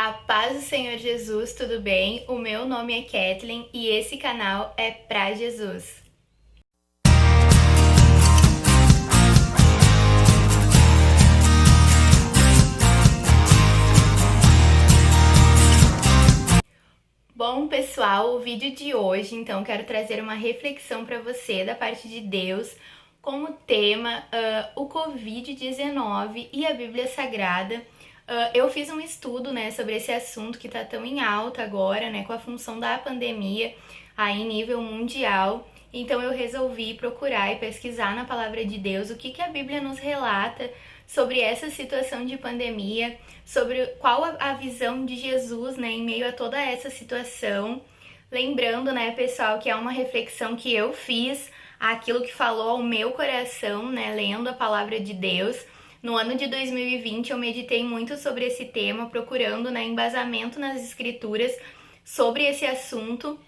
A paz do Senhor Jesus, tudo bem? O meu nome é Kathleen e esse canal é Pra Jesus. Bom, pessoal, o vídeo de hoje, então, quero trazer uma reflexão para você da parte de Deus com o tema o Covid-19 e a Bíblia Sagrada. Eu fiz um estudo, né, sobre esse assunto que está tão em alta agora, né, com a função da pandemia aí em nível mundial. Então eu resolvi procurar e pesquisar na Palavra de Deus o que a Bíblia nos relata sobre essa situação de pandemia, sobre qual a visão de Jesus, né, em meio a toda essa situação. Lembrando, né, pessoal, que é uma reflexão que eu fiz, aquilo que falou ao meu coração, né, lendo a Palavra de Deus. No ano de 2020 eu meditei muito sobre esse tema, procurando, né, embasamento nas escrituras sobre esse assunto.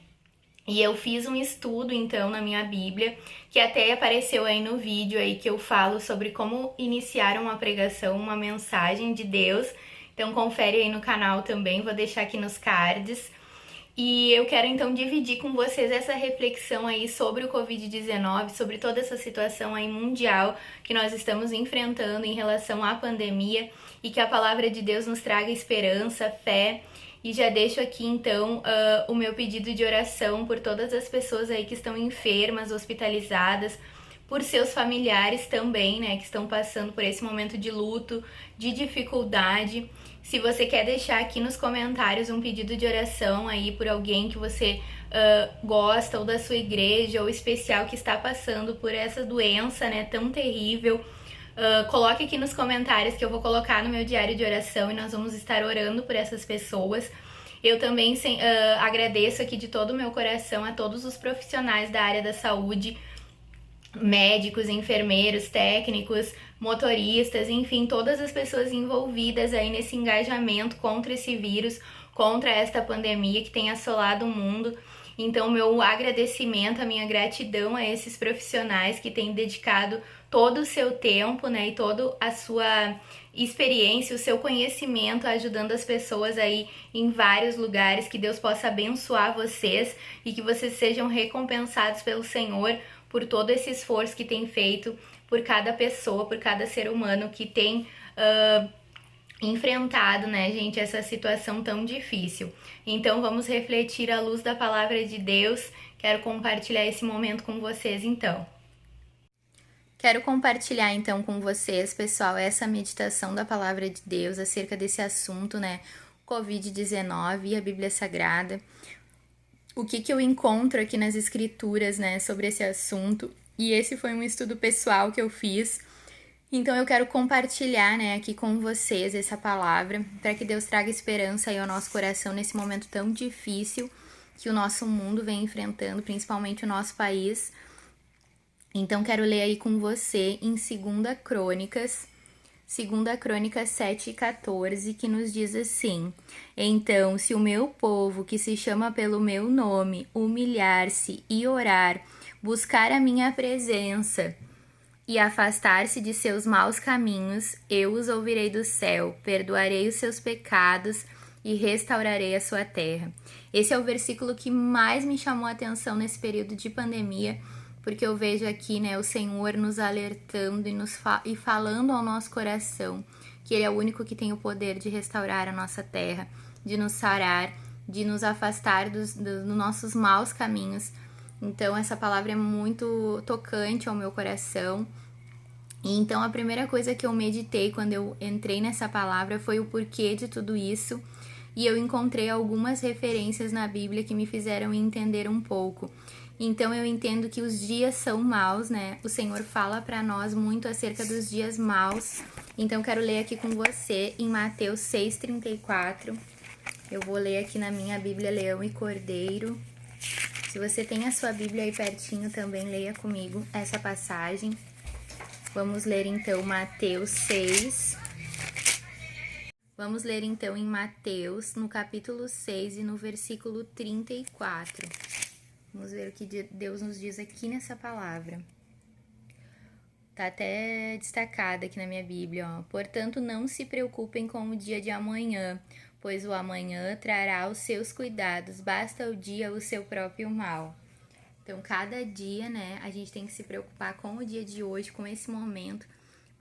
E eu fiz um estudo, então, na minha Bíblia, que até apareceu aí no vídeo aí que eu falo sobre como iniciar uma pregação, uma mensagem de Deus. Então confere aí no canal também, vou deixar aqui nos cards. E eu quero então dividir com vocês essa reflexão aí sobre o Covid-19, sobre toda essa situação aí mundial que nós estamos enfrentando em relação à pandemia e que a palavra de Deus nos traga esperança, fé. E já deixo aqui então o meu pedido de oração por todas as pessoas aí que estão enfermas, hospitalizadas, por seus familiares também, né, que estão passando por esse momento de luto, de dificuldade. Se você quer deixar aqui nos comentários um pedido de oração aí por alguém que você gosta, ou da sua igreja, ou especial que está passando por essa doença, né, tão terrível, coloque aqui nos comentários que eu vou colocar no meu diário de oração e nós vamos estar orando por essas pessoas. Eu também agradeço aqui de todo o meu coração a todos os profissionais da área da saúde, médicos, enfermeiros, técnicos, motoristas, enfim, todas as pessoas envolvidas aí nesse engajamento contra esse vírus, contra esta pandemia que tem assolado o mundo. Então, meu agradecimento, a minha gratidão a esses profissionais que têm dedicado todo o seu tempo, né, e toda a sua experiência, o seu conhecimento, ajudando as pessoas aí em vários lugares. Que Deus possa abençoar vocês e que vocês sejam recompensados pelo Senhor por todo esse esforço que tem feito por cada pessoa, por cada ser humano que tem enfrentado, né, gente, essa situação tão difícil. Então vamos refletir à luz da palavra de Deus. Quero compartilhar esse momento com vocês, então. Quero compartilhar então com vocês, pessoal, essa meditação da palavra de Deus acerca desse assunto, né, Covid-19 e a Bíblia Sagrada. O que eu encontro aqui nas escrituras, né, sobre esse assunto. E esse foi um estudo pessoal que eu fiz. Então eu quero compartilhar, né, aqui com vocês essa palavra, para que Deus traga esperança aí ao nosso coração nesse momento tão difícil que o nosso mundo vem enfrentando, principalmente o nosso país. Então quero ler aí com você em 2 Crônicas 7:14, que nos diz assim: Então, se o meu povo, que se chama pelo meu nome, humilhar-se e orar, buscar a minha presença e afastar-se de seus maus caminhos, eu os ouvirei do céu, perdoarei os seus pecados e restaurarei a sua terra. Esse é o versículo que mais me chamou a atenção nesse período de pandemia, porque eu vejo aqui, né, o Senhor nos alertando e falando ao nosso coração que Ele é o único que tem o poder de restaurar a nossa terra, de nos sarar, de nos afastar dos nossos maus caminhos. Então essa palavra é muito tocante ao meu coração. E então a primeira coisa que eu meditei quando eu entrei nessa palavra foi o porquê de tudo isso. E eu encontrei algumas referências na Bíblia que me fizeram entender um pouco. Então eu entendo que os dias são maus, né? O Senhor fala para nós muito acerca dos dias maus. Então eu quero ler aqui com você em Mateus 6:34. Eu vou ler aqui na minha Bíblia Leão e Cordeiro. Se você tem a sua Bíblia aí pertinho também, leia comigo essa passagem. Vamos ler então Mateus 6. Vamos ler então em Mateus, no capítulo 6 e no versículo 34. Vamos ver o que Deus nos diz aqui nessa palavra. Tá até destacada aqui na minha Bíblia, ó. Portanto, não se preocupem com o dia de amanhã, pois o amanhã trará os seus cuidados, basta o dia o seu próprio mal. Então, cada dia, né, a gente tem que se preocupar com o dia de hoje, com esse momento,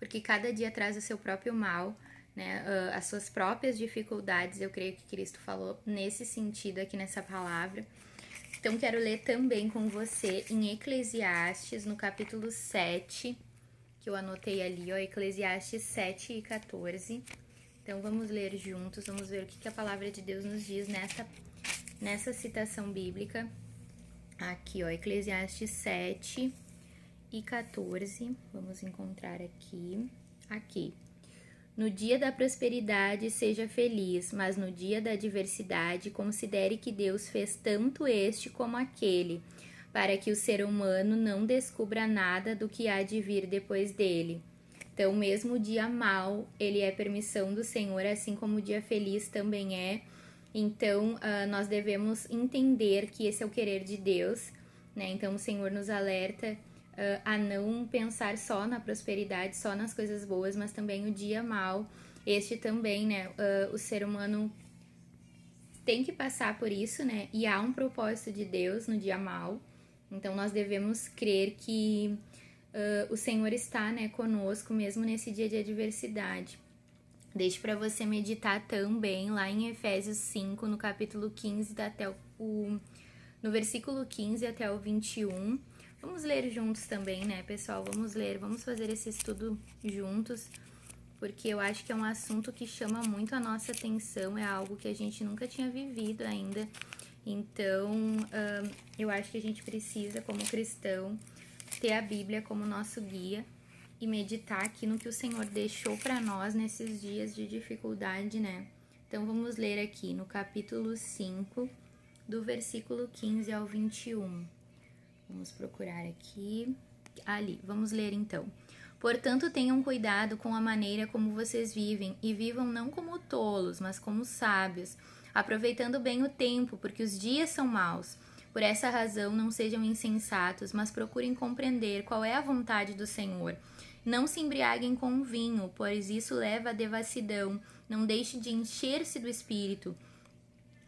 porque cada dia traz o seu próprio mal, né, as suas próprias dificuldades. Eu creio que Cristo falou nesse sentido aqui nessa palavra. Então, quero ler também com você em Eclesiastes, no capítulo 7, que eu anotei ali, ó, Eclesiastes 7 e 14. Então, vamos ler juntos, vamos ver o que a palavra de Deus nos diz nessa citação bíblica. Aqui, ó, Eclesiastes 7 e 14, vamos encontrar aqui. No dia da prosperidade seja feliz, mas no dia da adversidade considere que Deus fez tanto este como aquele, para que o ser humano não descubra nada do que há de vir depois dele. Então, mesmo o dia mau, ele é permissão do Senhor, assim como o dia feliz também é. Então, nós devemos entender que esse é o querer de Deus, né? Então, o Senhor nos alerta a não pensar só na prosperidade, só nas coisas boas, mas também o dia mau. Este também, né? O ser humano tem que passar por isso, né? E há um propósito de Deus no dia mau. Então, nós devemos crer que o Senhor está, né, conosco, mesmo nesse dia de adversidade. Deixo para você meditar também lá em Efésios 5, no capítulo 15 até no versículo 15 até o 21. Vamos ler juntos também, né, pessoal? Vamos fazer esse estudo juntos, porque eu acho que é um assunto que chama muito a nossa atenção, é algo que a gente nunca tinha vivido ainda. Então, eu acho que a gente precisa, como cristão, ter a Bíblia como nosso guia e meditar aqui no que o Senhor deixou para nós nesses dias de dificuldade, né? Então, vamos ler aqui no capítulo 5, do versículo 15 ao 21. Vamos procurar aqui. Ali, vamos ler então. Portanto, tenham cuidado com a maneira como vocês vivem e vivam não como tolos, mas como sábios, aproveitando bem o tempo, porque os dias são maus. Por essa razão, não sejam insensatos, mas procurem compreender qual é a vontade do Senhor. Não se embriaguem com vinho, pois isso leva à devassidão. Não deixe de encher-se do Espírito,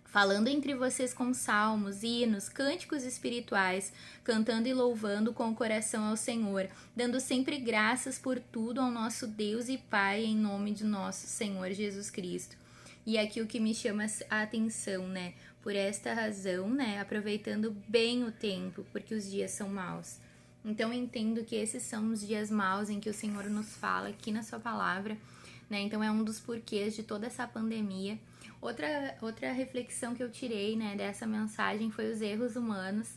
falando entre vocês com salmos, hinos, cânticos espirituais, cantando e louvando com o coração ao Senhor, dando sempre graças por tudo ao nosso Deus e Pai, em nome de nosso Senhor Jesus Cristo. E aqui o que me chama a atenção, né? Por esta razão, né? Aproveitando bem o tempo, porque os dias são maus. Então, eu entendo que esses são os dias maus em que o Senhor nos fala aqui na sua palavra, né? Então, é um dos porquês de toda essa pandemia. Outra reflexão que eu tirei, né, dessa mensagem foi os erros humanos,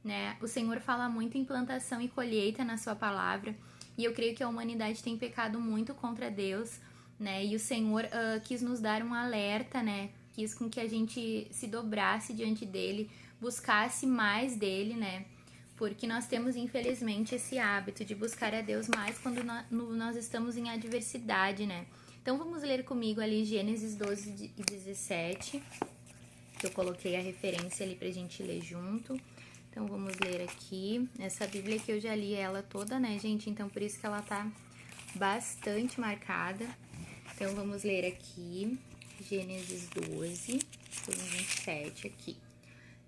né? O Senhor fala muito em plantação e colheita na sua palavra, e eu creio que a humanidade tem pecado muito contra Deus, né? E o Senhor quis nos dar um alerta, né? Quis com que a gente se dobrasse diante dele, buscasse mais dele, né? Porque nós temos, infelizmente, esse hábito de buscar a Deus mais quando nós estamos em adversidade, né? Então, vamos ler comigo ali Gênesis 12 e 17, que eu coloquei a referência ali pra gente ler junto. Então, vamos ler aqui. Essa Bíblia que eu já li ela toda, né, gente? Então, por isso que ela tá bastante marcada. Então, vamos ler aqui Gênesis 12, 27 aqui.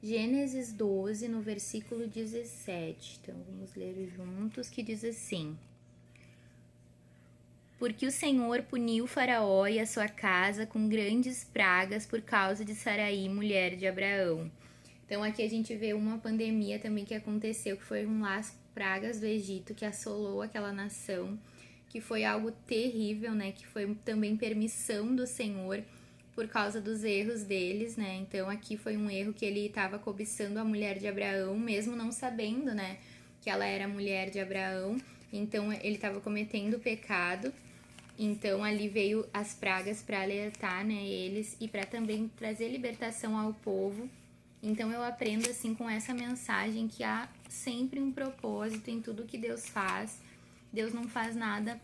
Gênesis 12, no versículo 17. Então, vamos ler juntos, que diz assim: Porque o Senhor puniu Faraó e a sua casa com grandes pragas por causa de Saraí, mulher de Abraão. Então, aqui a gente vê uma pandemia também que aconteceu, que foi as pragas do Egito, que assolou aquela nação, que foi algo terrível, né? Que foi também permissão do Senhor, por causa dos erros deles, né? Então, aqui foi um erro que ele estava cobiçando a mulher de Abraão, mesmo não sabendo, né, que ela era mulher de Abraão. Então, ele estava cometendo pecado. Então, ali veio as pragas para alertar, né, eles e para também trazer libertação ao povo. Então, eu aprendo, assim, com essa mensagem que há sempre um propósito em tudo que Deus faz. Deus não faz nada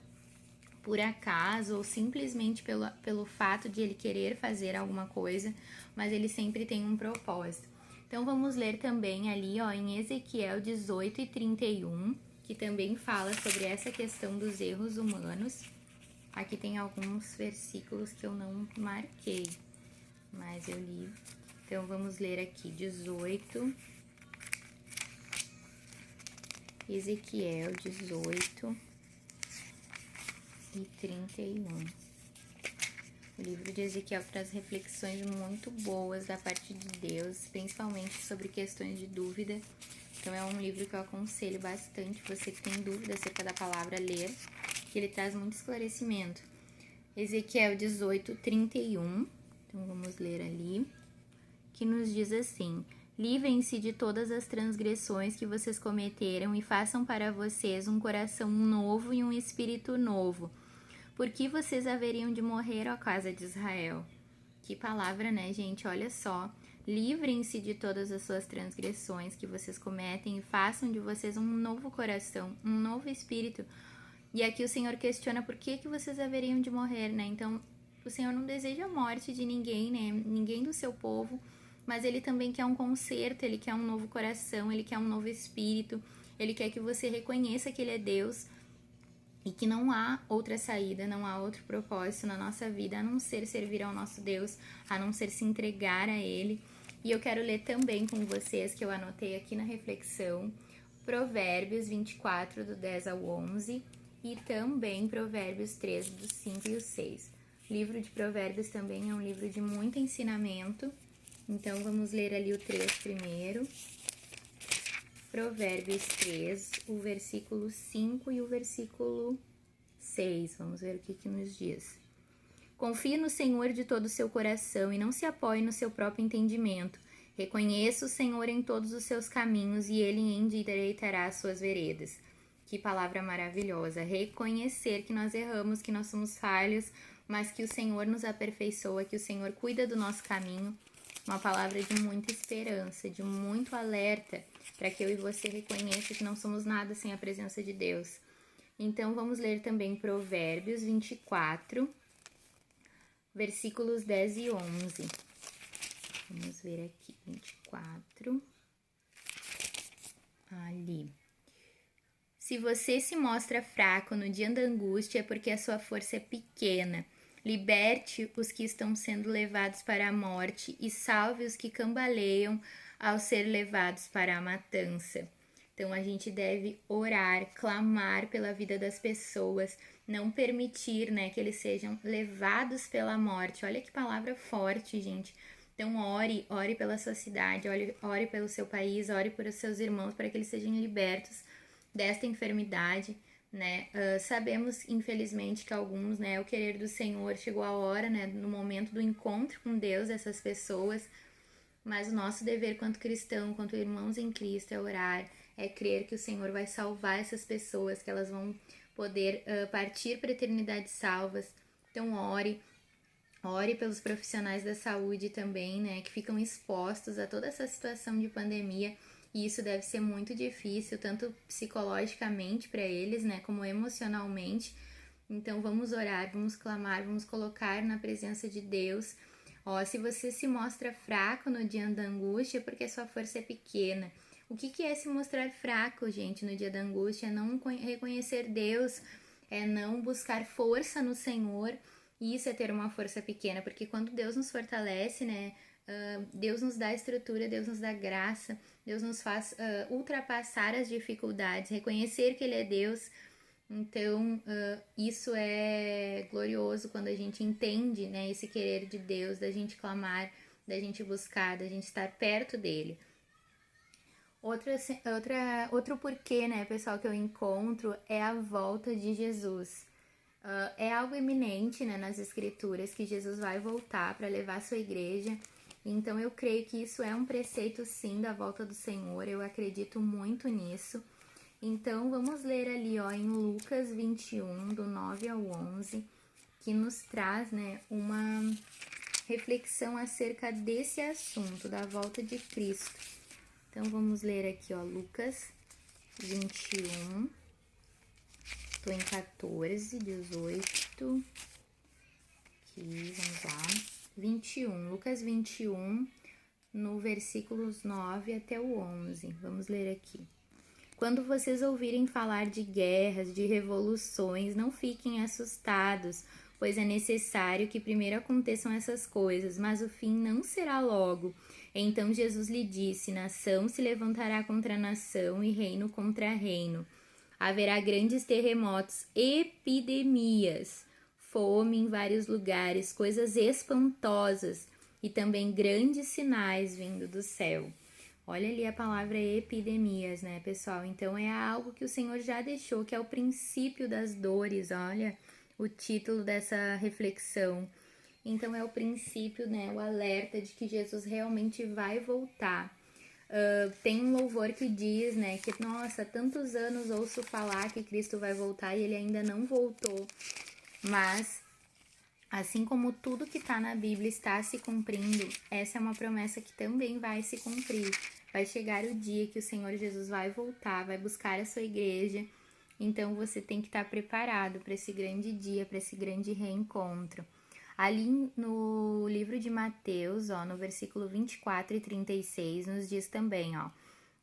por acaso ou simplesmente pelo fato de ele querer fazer alguma coisa, mas ele sempre tem um propósito. Então, vamos ler também ali, ó, em Ezequiel 18 e 31, que também fala sobre essa questão dos erros humanos. Aqui tem alguns versículos que eu não marquei, mas eu li. Então, vamos ler aqui 18, Ezequiel 18 e 31. O livro de Ezequiel traz reflexões muito boas da parte de Deus, principalmente sobre questões de dúvida. Então, é um livro que eu aconselho bastante você que tem dúvida acerca da palavra ler, que ele traz muito esclarecimento. Ezequiel 18, 31. Então, vamos ler ali, que nos diz assim: livrem-se de todas as transgressões que vocês cometeram e façam para vocês um coração novo e um espírito novo. Por que vocês haveriam de morrer, ó casa de Israel? Que palavra, né, gente? Olha só. Livrem-se de todas as suas transgressões que vocês cometem e façam de vocês um novo coração, um novo espírito. E aqui o Senhor questiona por que vocês haveriam de morrer, né? Então, o Senhor não deseja a morte de ninguém, né? Ninguém do seu povo, mas Ele também quer um conserto, Ele quer um novo coração, Ele quer um novo espírito, Ele quer que você reconheça que Ele é Deus e que não há outra saída, não há outro propósito na nossa vida a não ser servir ao nosso Deus, a não ser se entregar a Ele. E eu quero ler também com vocês, que eu anotei aqui na reflexão, Provérbios 24, do 10 ao 11, e também Provérbios 13, do 5 e o 6. O livro de Provérbios também é um livro de muito ensinamento, então vamos ler ali o 3 primeiro. Provérbios 3, o versículo 5 e o versículo 6. Vamos ver o que nos diz. Confie no Senhor de todo o seu coração e não se apoie no seu próprio entendimento. Reconheça o Senhor em todos os seus caminhos e Ele endireitará as suas veredas. Que palavra maravilhosa! Reconhecer que nós erramos, que nós somos falhos, mas que o Senhor nos aperfeiçoa, que o Senhor cuida do nosso caminho. Uma palavra de muita esperança, de muito alerta, para que eu e você reconheça que não somos nada sem a presença de Deus. Então, vamos ler também Provérbios 24, versículos 10 e 11. Vamos ver aqui, 24. Ali. Se você se mostra fraco no dia da angústia, é porque a sua força é pequena. Liberte os que estão sendo levados para a morte e salve os que cambaleiam ao ser levados para a matança. Então, a gente deve orar, clamar pela vida das pessoas, não permitir, né, que eles sejam levados pela morte. Olha que palavra forte, gente. Então, ore pela sua cidade, ore pelo seu país, ore por seus irmãos, para que eles sejam libertos desta enfermidade, né? Sabemos, infelizmente, que alguns, né, o querer do Senhor, chegou a hora, né, no momento do encontro com Deus, essas pessoas, mas o nosso dever quanto cristão, quanto irmãos em Cristo, é orar, é crer que o Senhor vai salvar essas pessoas, que elas vão poder partir para a eternidade salvas. Então, ore pelos profissionais da saúde também, né, que ficam expostos a toda essa situação de pandemia, e isso deve ser muito difícil, tanto psicologicamente para eles, né, como emocionalmente. Então, vamos orar, vamos clamar, vamos colocar na presença de Deus. Se você se mostra fraco no dia da angústia, é porque a sua força é pequena. O que é se mostrar fraco, gente, no dia da angústia? É não reconhecer Deus, é não buscar força no Senhor. Isso é ter uma força pequena, porque quando Deus nos fortalece, né, Deus nos dá estrutura, Deus nos dá graça, Deus nos faz ultrapassar as dificuldades, reconhecer que Ele é Deus. Então, isso é glorioso quando a gente entende, né, esse querer de Deus, da gente clamar, da gente buscar, da gente estar perto dEle. Outro porquê, né, pessoal, que eu encontro é a volta de Jesus. É algo eminente, né, nas escrituras que Jesus vai voltar para levar a sua igreja. Então eu creio que isso é um preceito sim da volta do Senhor, eu acredito muito nisso. Então vamos ler ali em Lucas 21, do 9 ao 11, que nos traz, né, uma reflexão acerca desse assunto, da volta de Cristo. Então vamos ler aqui, Lucas 21, estou em 14, 18, aqui, vamos lá, 21, Lucas 21, no versículos 9 até o 11, vamos ler aqui. Quando vocês ouvirem falar de guerras, de revoluções, não fiquem assustados, pois é necessário que primeiro aconteçam essas coisas, mas o fim não será logo. Então Jesus lhe disse: nação se levantará contra nação e reino contra reino. Haverá grandes terremotos, epidemias, fome em vários lugares, coisas espantosas e também grandes sinais vindo do céu. Olha ali a palavra epidemias, né, pessoal? Então é algo que o Senhor já deixou, que é o princípio das dores. Olha o título dessa reflexão. Então é o princípio, né, o alerta de que Jesus realmente vai voltar. Tem um louvor que diz, né, que nossa, tantos anos ouço falar que Cristo vai voltar e ele ainda não voltou. Mas assim como tudo que está na Bíblia está se cumprindo, essa é uma promessa que também vai se cumprir. Vai chegar o dia que o Senhor Jesus vai voltar, vai buscar a sua igreja. Então você tem que estar preparado para esse grande dia, para esse grande reencontro. Ali no livro de Mateus, ó, no versículo 24 e 36, nos diz também, ó: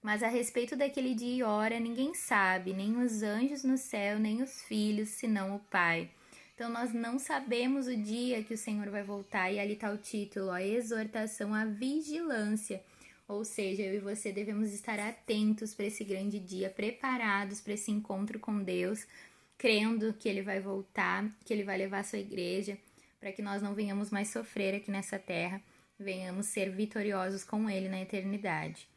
mas a respeito daquele dia e hora ninguém sabe, nem os anjos no céu, nem os filhos, senão o Pai. Então nós não sabemos o dia que o Senhor vai voltar, e ali está o título, ó, exortação à vigilância. Ou seja, eu e você devemos estar atentos para esse grande dia, preparados para esse encontro com Deus, crendo que Ele vai voltar, que Ele vai levar a sua igreja, para que nós não venhamos mais sofrer aqui nessa terra, venhamos ser vitoriosos com Ele na eternidade.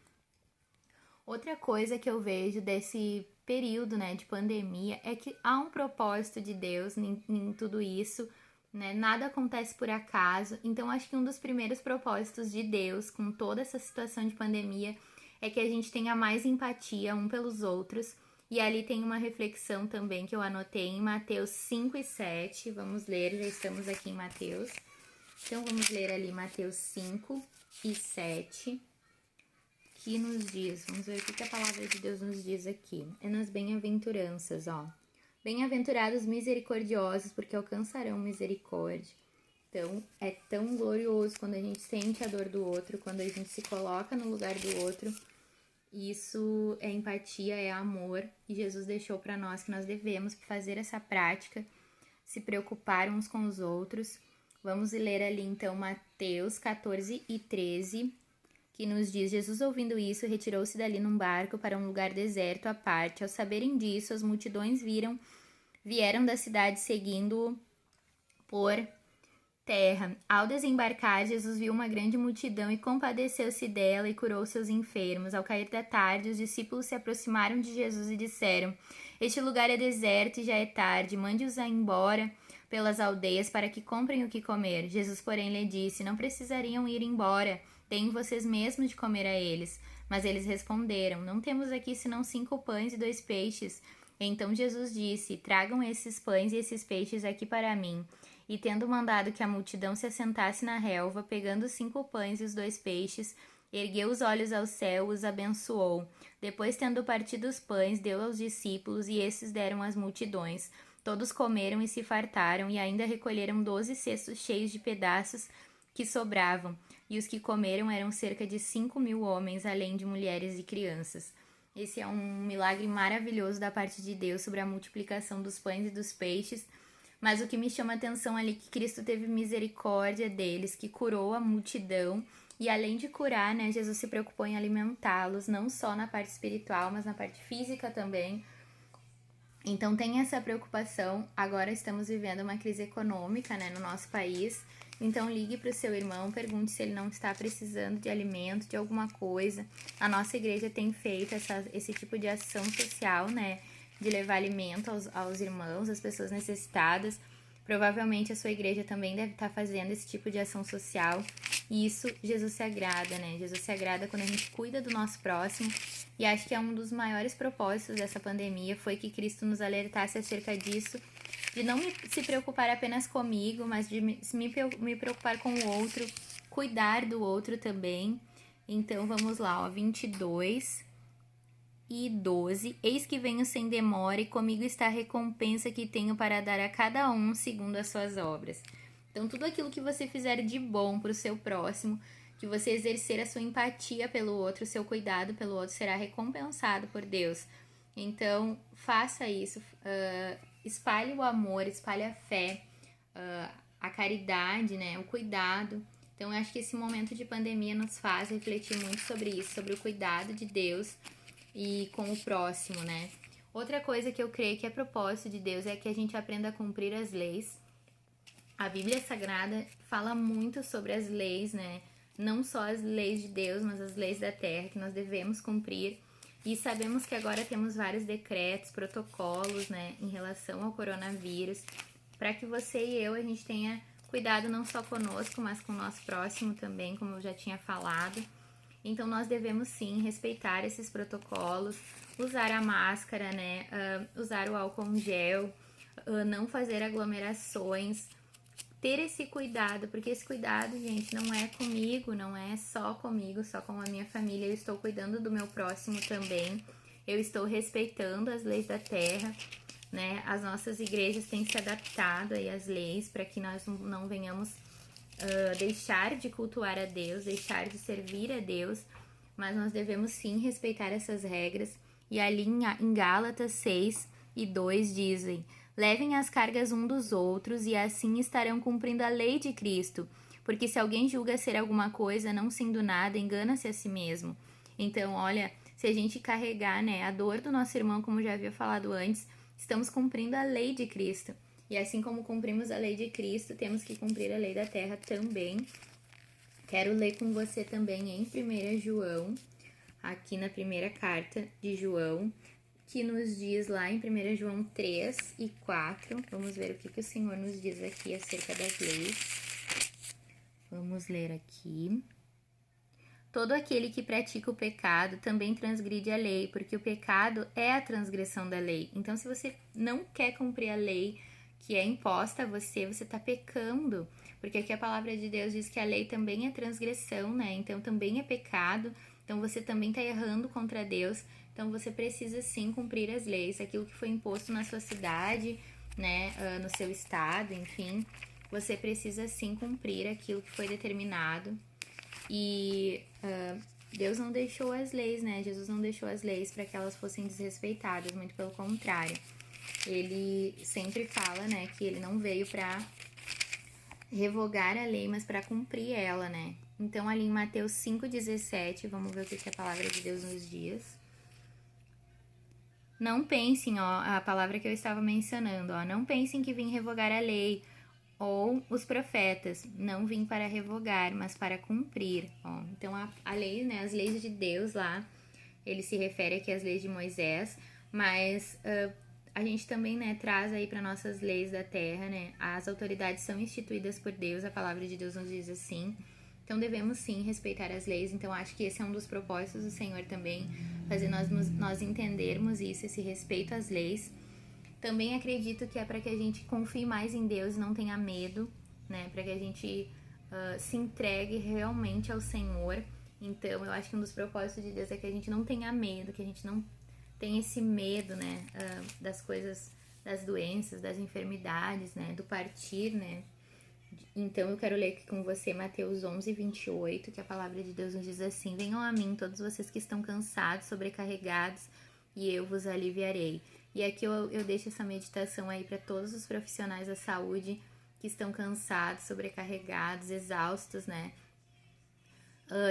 Outra coisa que eu vejo desse período, né, de pandemia é que há um propósito de Deus em tudo isso, né? Nada acontece por acaso. Então acho que um dos primeiros propósitos de Deus com toda essa situação de pandemia é que a gente tenha mais empatia um pelos outros. E ali tem uma reflexão também que eu anotei em Mateus 5 e 7. Vamos ler, já estamos aqui em Mateus. Então vamos ler ali Mateus 5 e 7. Que nos diz, vamos ver o que a palavra de Deus nos diz aqui. É nas bem-aventuranças, ó. Bem-aventurados misericordiosos, porque alcançarão misericórdia. Então, é tão glorioso quando a gente sente a dor do outro, quando a gente se coloca no lugar do outro. Isso é empatia, é amor. E Jesus deixou para nós que nós devemos fazer essa prática, se preocupar uns com os outros. Vamos ler ali, então, Mateus 14 e 13, que nos diz: Jesus, ouvindo isso, retirou-se dali num barco para um lugar deserto à parte. Ao saberem disso, as multidões vieram da cidade seguindo-o por terra. Ao desembarcar, Jesus viu uma grande multidão e compadeceu-se dela e curou seus enfermos. Ao cair da tarde, os discípulos se aproximaram de Jesus e disseram: este lugar é deserto e já é tarde, mande-os embora pelas aldeias para que comprem o que comer. Jesus, porém, lhe disse: não precisariam ir embora, deem vocês mesmos de comer a eles. Mas eles responderam: não temos aqui senão 5 pães e 2 peixes. Então Jesus disse: tragam esses pães e esses peixes aqui para mim. E tendo mandado que a multidão se assentasse na relva, pegando os 5 pães e os 2 peixes, ergueu os olhos ao céu, os abençoou. Depois, tendo partido os pães, deu aos discípulos, e esses deram às multidões. Todos comeram e se fartaram, e ainda recolheram 12 cestos cheios de pedaços que sobravam. E os que comeram eram cerca de 5.000 homens, além de mulheres e crianças. Esse é um milagre maravilhoso da parte de Deus sobre a multiplicação dos pães e dos peixes. Mas o que me chama a atenção ali é que Cristo teve misericórdia deles, que curou a multidão. E além de curar, né, Jesus se preocupou em alimentá-los, não só na parte espiritual, mas na parte física também. Então tem essa preocupação. Agora estamos vivendo uma crise econômica, né, no nosso país. Então ligue para o seu irmão, pergunte se ele não está precisando de alimento, de alguma coisa. A nossa igreja tem feito esse tipo de ação social, né, de levar alimento aos irmãos, às pessoas necessitadas. Provavelmente a sua igreja também deve estar fazendo esse tipo de ação social. E isso Jesus se agrada, né? Jesus se agrada quando a gente cuida do nosso próximo. E acho que é um dos maiores propósitos dessa pandemia foi que Cristo nos alertasse acerca disso, de não se preocupar apenas comigo, mas de me preocupar com o outro, cuidar do outro também. Então vamos lá, ó, 22 e 12. Eis que venho sem demora, e comigo está a recompensa que tenho para dar a cada um segundo as suas obras. Então tudo aquilo que você fizer de bom para o seu próximo, que você exercer a sua empatia pelo outro, o seu cuidado pelo outro, será recompensado por Deus. Então faça isso, espalhe o amor, espalhe a fé, a caridade, né, o cuidado. Então eu acho que esse momento de pandemia nos faz refletir muito sobre isso, sobre o cuidado de Deus e com o próximo, né? Outra coisa que eu creio que é propósito de Deus é que a gente aprenda a cumprir as leis. A Bíblia Sagrada fala muito sobre as leis, né? Não só as leis de Deus, mas as leis da terra que nós devemos cumprir. E sabemos que agora temos vários decretos, protocolos, né, em relação ao coronavírus, para que você e eu, a gente tenha cuidado não só conosco, mas com o nosso próximo também, como eu já tinha falado. Então nós devemos sim respeitar esses protocolos, usar a máscara, né, usar o álcool em gel, não fazer aglomerações, ter esse cuidado, porque esse cuidado, gente, não é comigo, não é só comigo, só com a minha família, eu estou cuidando do meu próximo também, eu estou respeitando as leis da terra, né? As nossas igrejas têm se adaptado aí às leis para que nós não venhamos deixar de cultuar a Deus, deixar de servir a Deus, mas nós devemos sim respeitar essas regras. E ali em Gálatas 6:2 dizem: levem as cargas um dos outros e assim estarão cumprindo a lei de Cristo. Porque se alguém julga ser alguma coisa, não sendo nada, engana-se a si mesmo. Então, olha, se a gente carregar, né, a dor do nosso irmão, como já havia falado antes, estamos cumprindo a lei de Cristo. E assim como cumprimos a lei de Cristo, temos que cumprir a lei da terra também. Quero ler com você também em 1 João, aqui na primeira carta de João, que nos diz lá em 1 João 3:4. Vamos ver o que o Senhor nos diz aqui acerca das leis. Vamos ler aqui. Todo aquele que pratica o pecado também transgride a lei, porque o pecado é a transgressão da lei. Então, se você não quer cumprir a lei que é imposta a você, está pecando. Porque aqui a palavra de Deus diz que a lei também é transgressão, né? Então, também é pecado. Então, você também está errando contra Deus. Então, você precisa sim cumprir as leis, aquilo que foi imposto na sua cidade, né? No seu estado, enfim. Você precisa sim cumprir aquilo que foi determinado. E Deus não deixou as leis, né? Jesus não deixou as leis para que elas fossem desrespeitadas, muito pelo contrário. Ele sempre fala, né, que ele não veio para revogar a lei, mas para cumprir ela, né? Então, ali em Mateus 5:17, vamos ver o que a palavra de Deus nos diz. Não pensem, ó, a palavra que eu estava mencionando, ó, não pensem que vim revogar a lei ou os profetas, não vim para revogar, mas para cumprir, ó. Então, a lei, né, as leis de Deus lá, ele se refere aqui às leis de Moisés, mas a gente também, né, traz aí para nossas leis da terra, né, as autoridades são instituídas por Deus, a palavra de Deus nos diz assim, então devemos sim respeitar as leis. Então acho que esse é um dos propósitos do Senhor também, fazer nós entendermos isso, esse respeito às leis. Também acredito que é para que a gente confie mais em Deus e não tenha medo, né, para que a gente se entregue realmente ao Senhor. Então eu acho que um dos propósitos de Deus é que a gente não tenha medo, que a gente não tem esse medo, né, das coisas, das doenças, das enfermidades, né, do partir, né. Então eu quero ler aqui com você Mateus 11:28, que a palavra de Deus nos diz assim: venham a mim todos vocês que estão cansados, sobrecarregados, e eu vos aliviarei. E aqui eu deixo essa meditação aí para todos os profissionais da saúde que estão cansados, sobrecarregados, exaustos, né.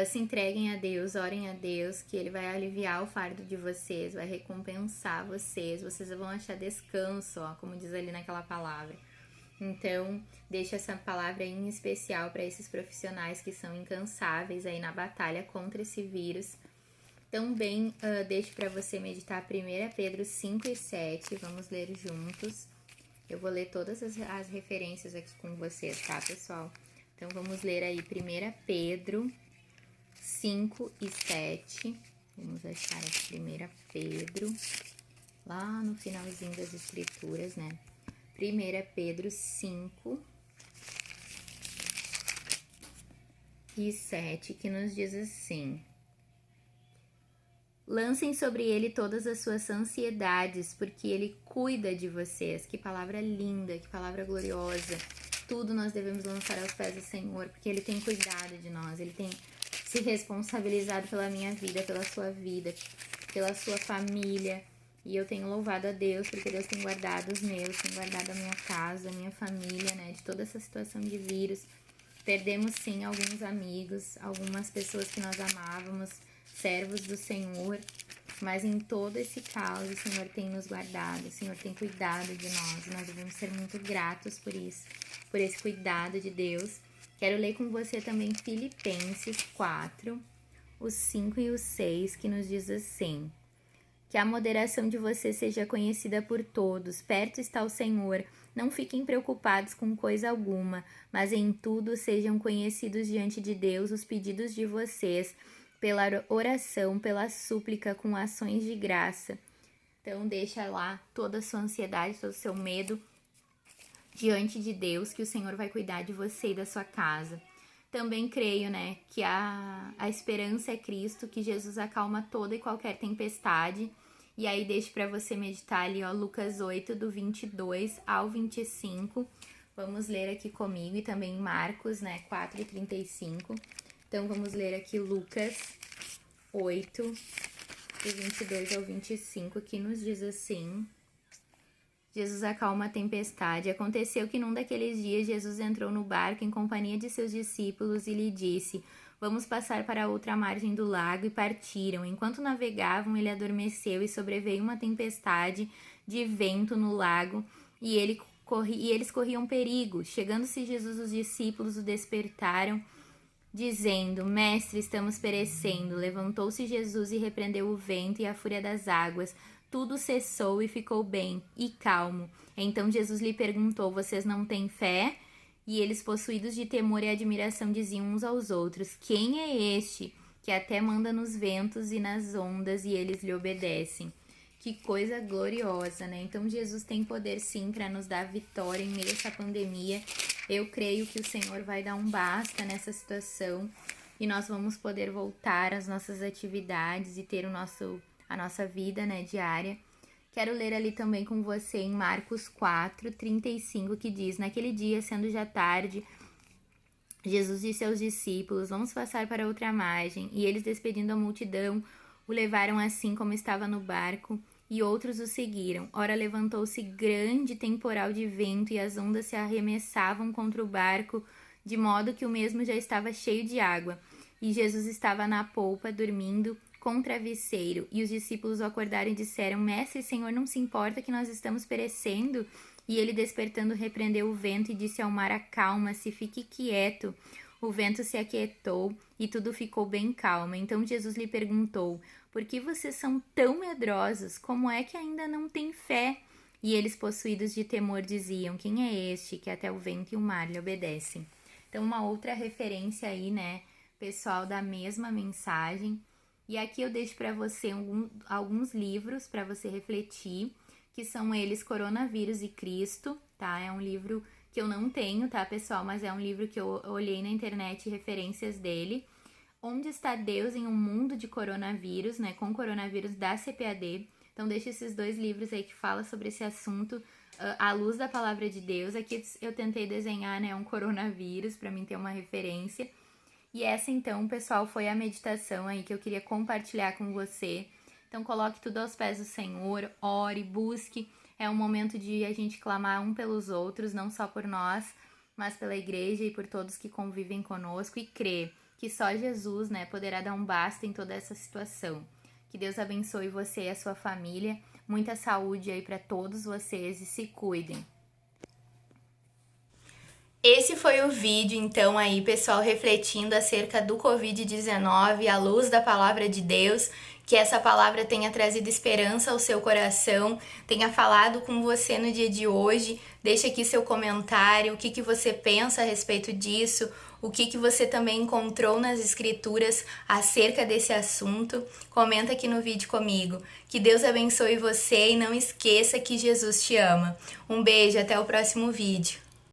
Se entreguem a Deus, orem a Deus, que Ele vai aliviar o fardo de vocês, vai recompensar vocês vão achar descanso, ó, como diz ali naquela palavra. Então, deixo essa palavra em especial para esses profissionais que são incansáveis aí na batalha contra esse vírus. Também deixo para você meditar 1 Pedro 5:7, vamos ler juntos. Eu vou ler todas as referências aqui com vocês, tá, pessoal? Então, vamos ler aí 1 Pedro 5:7. Vamos achar aqui 1 Pedro, lá no finalzinho das escrituras, né? 1 Pedro 5:7, que nos diz assim: lancem sobre ele todas as suas ansiedades, porque ele cuida de vocês. Que palavra linda, que palavra gloriosa. Tudo nós devemos lançar aos pés do Senhor, porque ele tem cuidado de nós, ele tem se responsabilizado pela minha vida, pela sua família. E eu tenho louvado a Deus, porque Deus tem guardado os meus, tem guardado a minha casa, a minha família, né, de toda essa situação de vírus. Perdemos, sim, alguns amigos, algumas pessoas que nós amávamos, servos do Senhor, mas em todo esse caos o Senhor tem nos guardado, o Senhor tem cuidado de nós, e nós devemos ser muito gratos por isso, por esse cuidado de Deus. Quero ler com você também Filipenses 4, os 5 e os 6, que nos diz assim: que a moderação de você seja conhecida por todos, perto está o Senhor. Não fiquem preocupados com coisa alguma, mas em tudo sejam conhecidos diante de Deus os pedidos de vocês, pela oração, pela súplica, com ações de graça. Então deixa lá toda a sua ansiedade, todo o seu medo diante de Deus, que o Senhor vai cuidar de você e da sua casa. Também creio, né, que a esperança é Cristo, que Jesus acalma toda e qualquer tempestade. E aí deixo para você meditar ali, ó, Lucas 8, do 22 ao 25. Vamos ler aqui comigo, e também Marcos, né, 4 e 35. Então vamos ler aqui Lucas 8, do 22 ao 25, que nos diz assim: Jesus acalma a tempestade. Aconteceu que num daqueles dias Jesus entrou no barco em companhia de seus discípulos e lhe disse: vamos passar para a outra margem do lago, e partiram. Enquanto navegavam, ele adormeceu e sobreveio uma tempestade de vento no lago, e eles corriam perigo. Chegando-se Jesus, os discípulos o despertaram, dizendo: Mestre, estamos perecendo. Levantou-se Jesus e repreendeu o vento e a fúria das águas. Tudo cessou e ficou bem e calmo. Então Jesus lhe perguntou: vocês não têm fé? E eles, possuídos de temor e admiração, diziam uns aos outros: quem é este que até manda nos ventos e nas ondas, e eles lhe obedecem? Que coisa gloriosa, né? Então Jesus tem poder sim para nos dar vitória em meio a essa pandemia. Eu creio que o Senhor vai dar um basta nessa situação e nós vamos poder voltar às nossas atividades e ter a nossa vida, né, diária. Quero ler ali também com você em Marcos 4, 35, que diz: naquele dia, sendo já tarde, Jesus disse aos discípulos: vamos passar para outra margem. E eles, despedindo a multidão, o levaram assim como estava no barco, e outros o seguiram. Ora, levantou-se grande temporal de vento, e as ondas se arremessavam contra o barco, de modo que o mesmo já estava cheio de água. E Jesus estava na polpa, dormindo, com o travesseiro. E os discípulos o acordaram e disseram: Mestre, Senhor, não se importa que nós estamos perecendo? E ele, despertando, repreendeu o vento e disse ao mar: acalma-se, fique quieto. O vento se aquietou e tudo ficou bem calmo. Então Jesus lhe perguntou: por que vocês são tão medrosos? Como é que ainda não têm fé? E eles, possuídos de temor, diziam: quem é este que até o vento e o mar lhe obedecem? Então, uma outra referência aí, né, pessoal, da mesma mensagem. E aqui eu deixo para você alguns livros para você refletir, que são eles Coronavírus e Cristo, tá? É um livro que eu não tenho, tá, pessoal? Mas é um livro que eu olhei na internet referências dele. Onde está Deus em um mundo de coronavírus, né? Com coronavírus, da CPAD. Então deixa esses dois livros aí que falam sobre esse assunto à luz da palavra de Deus. Aqui eu tentei desenhar, né, um coronavírus para mim ter uma referência. E essa, então, pessoal, foi a meditação aí que eu queria compartilhar com você. Então, coloque tudo aos pés do Senhor, ore, busque. É um momento de a gente clamar um pelos outros, não só por nós, mas pela igreja e por todos que convivem conosco, e crer que só Jesus, né, poderá dar um basta em toda essa situação. Que Deus abençoe você e a sua família. Muita saúde aí para todos vocês e se cuidem. Esse foi o vídeo, então, aí, pessoal, refletindo acerca do Covid-19 à luz da palavra de Deus. Que essa palavra tenha trazido esperança ao seu coração, tenha falado com você no dia de hoje. Deixa aqui seu comentário, o que você pensa a respeito disso, o que você também encontrou nas escrituras acerca desse assunto. Comenta aqui no vídeo comigo. Que Deus abençoe você e não esqueça que Jesus te ama. Um beijo, até o próximo vídeo.